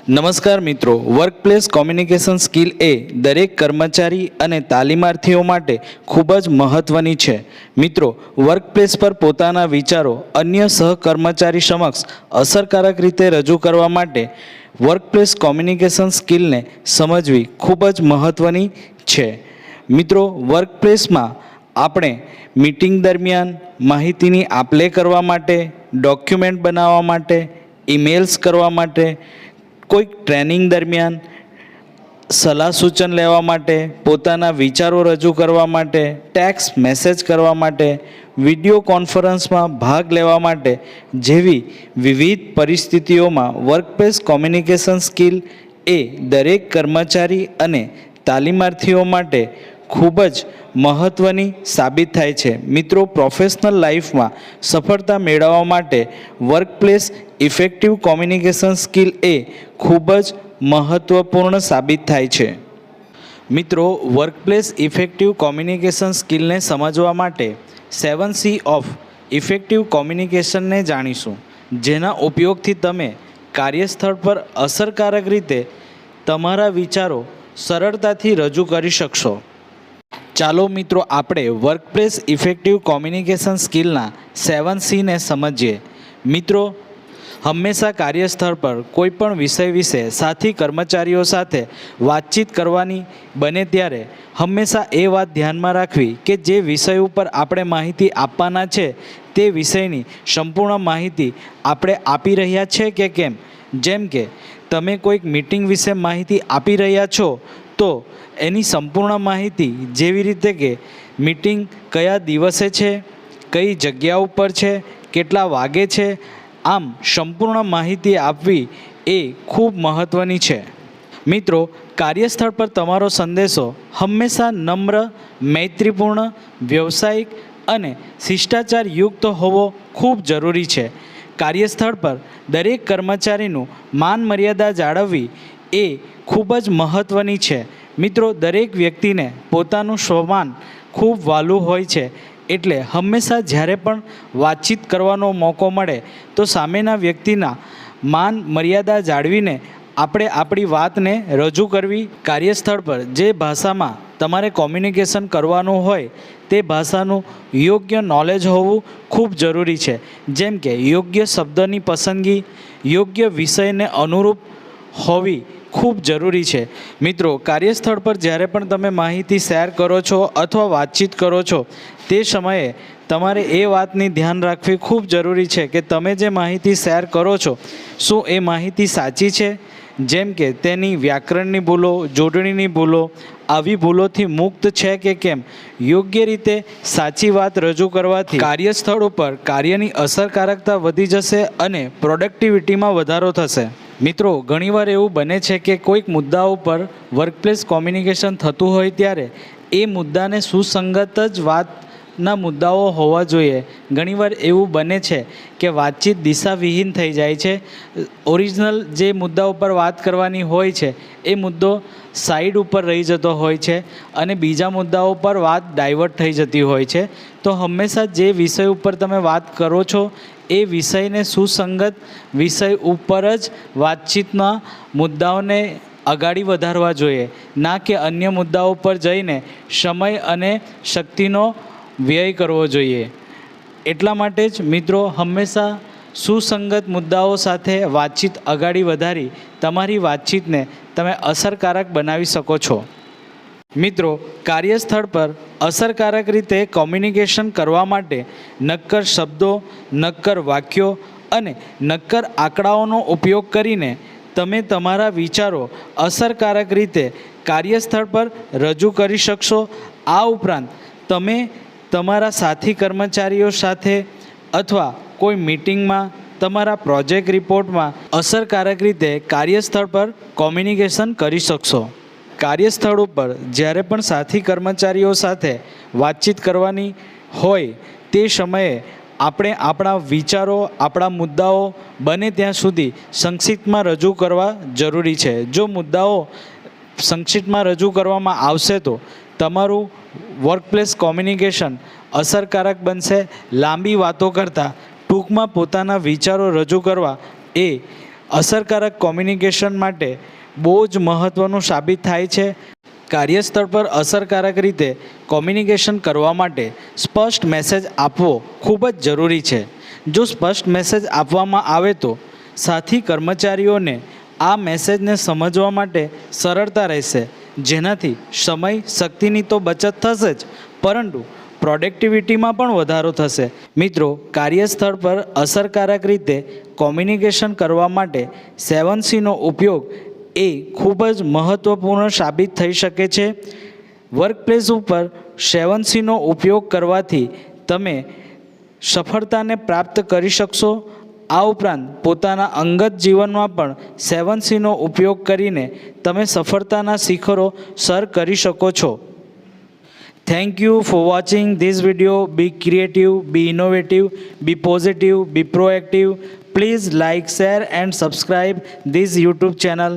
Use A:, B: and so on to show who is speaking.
A: નમસ્કાર મિત્રો, workplace communication skill એ દરેક કર્મચારી અને તાલીમાર્થીઓ માટે ખૂબ જ મહત્ત્વની છે. મિત્રો, વર્કપ્લેસ પર પોતાના વિચારો અન્ય સહકર્મચારી સમક્ષ અસરકારક રીતે રજૂ કરવા માટે વર્કપ્લેસ કોમ્યુનિકેશન સ્કિલને સમજવી ખૂબ જ મહત્ત્વની છે. મિત્રો, વર્કપ્લેસમાં આપણે મીટિંગ દરમિયાન માહિતીની આપ-લે કરવા માટે, ડોક્યુમેન્ટ બનાવવા માટે, ઈમેલ્સ કરવા માટે, કોઈક ટ્રેનિંગ દરમિયાન સલાહ સૂચન લેવા માટે, પોતાના વિચારો રજૂ કરવા માટે, ટેક્સ્ટ મેસેજ કરવા માટે, વિડીયો કોન્ફરન્સમાં ભાગ લેવા માટે જેવી વિવિધ પરિસ્થિતિઓમાં વર્કપ્લેસ કોમ્યુનિકેશન સ્કિલ એ દરેક કર્મચારી અને તાલીમાર્થીઓ માટે ખૂબ જ મહત્ત્વની સાબિત થાય છે. મિત્રો, પ્રોફેશનલ લાઈફમાં સફળતા મેળવવા માટે વર્કપ્લેસ ઇફેક્ટિવ કોમ્યુનિકેશન સ્કિલ એ ખૂબ જ મહત્ત્વપૂર્ણ સાબિત થાય છે. મિત્રો, વર્કપ્લેસ ઇફેક્ટિવ કોમ્યુનિકેશન સ્કિલને સમજવા માટે 7C ઓફ ઇફેક્ટિવ કોમ્યુનિકેશનને જાણીશું, જેના ઉપયોગથી તમે કાર્યસ્થળ પર અસરકારક રીતે તમારા વિચારો સરળતાથી રજૂ કરી શકશો. ચાલો મિત્રો, આપણે વર્કપ્લેસ ઇફેક્ટિવ કોમ્યુનિકેશન સ્કિલના 7Cને સમજીએ. મિત્રો, હંમેશા કાર્યસ્થળ પર કોઈપણ વિષય વિશે સાથી કર્મચારીઓ સાથે વાતચીત કરવાની બને ત્યારે હંમેશા એ વાત ધ્યાનમાં રાખવી કે જે વિષય ઉપર આપણે માહિતી આપવાના છે તે વિષયની સંપૂર્ણ માહિતી આપણે આપી રહ્યા છે કે કેમ. જેમ કે તમે કોઈક મીટિંગ વિશે માહિતી આપી રહ્યા છો તો એની સંપૂર્ણ માહિતી, જેવી રીતે કે મીટિંગ કયા દિવસે છે, કઈ જગ્યા ઉપર છે, કેટલા વાગે છે, આમ સંપૂર્ણ માહિતી આપવી એ ખૂબ મહત્ત્વની છે. મિત્રો, કાર્યસ્થળ પર તમારો સંદેશો હંમેશા નમ્ર, મૈત્રીપૂર્ણ, વ્યવસાયિક અને શિષ્ટાચારયુક્ત હોવો ખૂબ જરૂરી છે. કાર્યસ્થળ પર દરેક કર્મચારીનું માન મર્યાદા જાળવવી એ ખૂબ જ મહત્ત્વની છે. મિત્રો, દરેક વ્યક્તિને પોતાનું સ્વમાન ખૂબ વહાલું હોય છે, એટલે હંમેશા જ્યારે પણ વાતચીત કરવાનો મોકો મળે તો સામેના વ્યક્તિના માન મર્યાદા જાળવીને આપણે આપણી વાતને રજૂ કરવી. કાર્યસ્થળ પર જે ભાષામાં તમારે કોમ્યુનિકેશન કરવાનું હોય તે ભાષાનું યોગ્ય નોલેજ હોવું ખૂબ જરૂરી છે. જેમ કે યોગ્ય શબ્દની પસંદગી યોગ્ય વિષયને અનુરૂપ હોવી ખૂબ જરૂરી છે. મિત્રો, કાર્યસ્થળ પર જ્યારે પણ તમે માહિતી શેર કરો છો અથવા વાતચીત કરો છો તે સમયે તમારે એ વાતની ધ્યાન રાખવી ખૂબ જરૂરી છે કે તમે જે માહિતી શેર કરો છો શું એ માહિતી સાચી છે. જેમ કે તેની વ્યાકરણની ભૂલો, જોડણીની ભૂલો, આવી ભૂલોથી મુક્ત છે કે કેમ. યોગ્ય રીતે સાચી વાત રજૂ કરવાથી કાર્યસ્થળ ઉપર કાર્યની અસરકારકતા વધી જશે અને પ્રોડક્ટિવિટીમાં વધારો થશે. મિત્રો, ઘણીવાર એવું બને છે કે કોઈક મુદ્દાઓ પર વર્કપ્લેસ કોમ્યુનિકેશન થતું હોય ત્યારે એ મુદ્દાને સુસંગત જ વાતના મુદ્દાઓ હોવા જોઈએ. ઘણીવાર એવું બને છે કે વાતચીત દિશાવિહીન થઈ જાય છે. ઓરિજિનલ જે મુદ્દા ઉપર વાત કરવાની હોય છે એ મુદ્દો સાઈડ ઉપર રહી જતો હોય છે અને બીજા મુદ્દાઓ પર વાત ડાયવર્ટ થઈ જતી હોય છે. તો હંમેશા જે વિષય ઉપર તમે વાત કરો છો એ વિષયને સુસંગત વિષય ઉપર જ વાતચીતના મુદ્દાઓને આગળ વધારવા જોઈએ, ના કે અન્ય મુદ્દાઓ પર જઈને સમય અને શક્તિનો વ્યય કરવો જોઈએ. એટલા માટે જ મિત્રો, હંમેશા સુસંગત મુદ્દાઓ સાથે વાતચીત આગળ વધારી તમારી વાતચીતને તમે અસરકારક બનાવી શકો છો. મિત્રો, કાર્યસ્થળ પર અસરકારક રીતે કોમ્યુનિકેશન કરવા માટે નક્કર શબ્દો, નક્કર વાક્યો અને નક્કર આંકડાઓનો ઉપયોગ કરીને તમે તમારા વિચારો અસરકારક રીતે કાર્યસ્થળ પર રજૂ કરી શકશો. આ ઉપરાંત તમે તમારા સાથી કર્મચારીઓ સાથે અથવા કોઈ મીટિંગમાં, તમારા પ્રોજેક્ટ રિપોર્ટમાં અસરકારક રીતે કાર્યસ્થળ પર કોમ્યુનિકેશન કરી શકશો. કાર્યસ્થળ ઉપર જ્યારે પણ સાથી કર્મચારીઓ સાથે વાતચીત કરવાની હોય તે સમયે આપણે આપણા વિચારો, આપણા મુદ્દાઓ બને ત્યાં સુધી સંક્ષિપ્તમાં રજૂ કરવા જરૂરી છે. જો મુદ્દાઓ સંક્ષિપ્તમાં રજૂ કરવામાં આવશે તો તમારું વર્કપ્લેસ કોમ્યુનિકેશન અસરકારક બનશે. લાંબી વાતો કરતાં ટૂંકમાં પોતાના વિચારો રજૂ કરવા એ અસરકારક કોમ્યુનિકેશન માટે બહુ જ મહત્ત્વનું સાબિત થાય છે. કાર્યસ્થળ પર અસરકારક રીતે કોમ્યુનિકેશન કરવા માટે સ્પષ્ટ મેસેજ આપવો ખૂબ જ જરૂરી છે. જો સ્પષ્ટ મેસેજ આપવામાં આવે તો સાથી કર્મચારીઓને આ મેસેજને સમજવા માટે સરળતા રહેશે, જેનાથી સમય શક્તિની તો બચત થશે જ, પરંતુ પ્રોડક્ટિવિટીમાં પણ વધારો થશે. મિત્રો, કાર્યસ્થળ પર અસરકારક રીતે કોમ્યુનિકેશન કરવા માટે 7Cનો ઉપયોગ એ ખૂબ જ મહત્ત્વપૂર્ણ સાબિત થઈ શકે છે. વર્કપ્લેસ ઉપર 7Cનો ઉપયોગ કરવાથી તમે સફળતાને પ્રાપ્ત કરી શકશો. આ ઉપરાંત પોતાના અંગત જીવનમાં પણ 7Cનો ઉપયોગ કરીને તમે સફળતાના શિખરો સર કરી શકો છો. Thank you for watching this video. Be creative, be innovative, be positive, be proactive. Please like, share and subscribe this YouTube channel.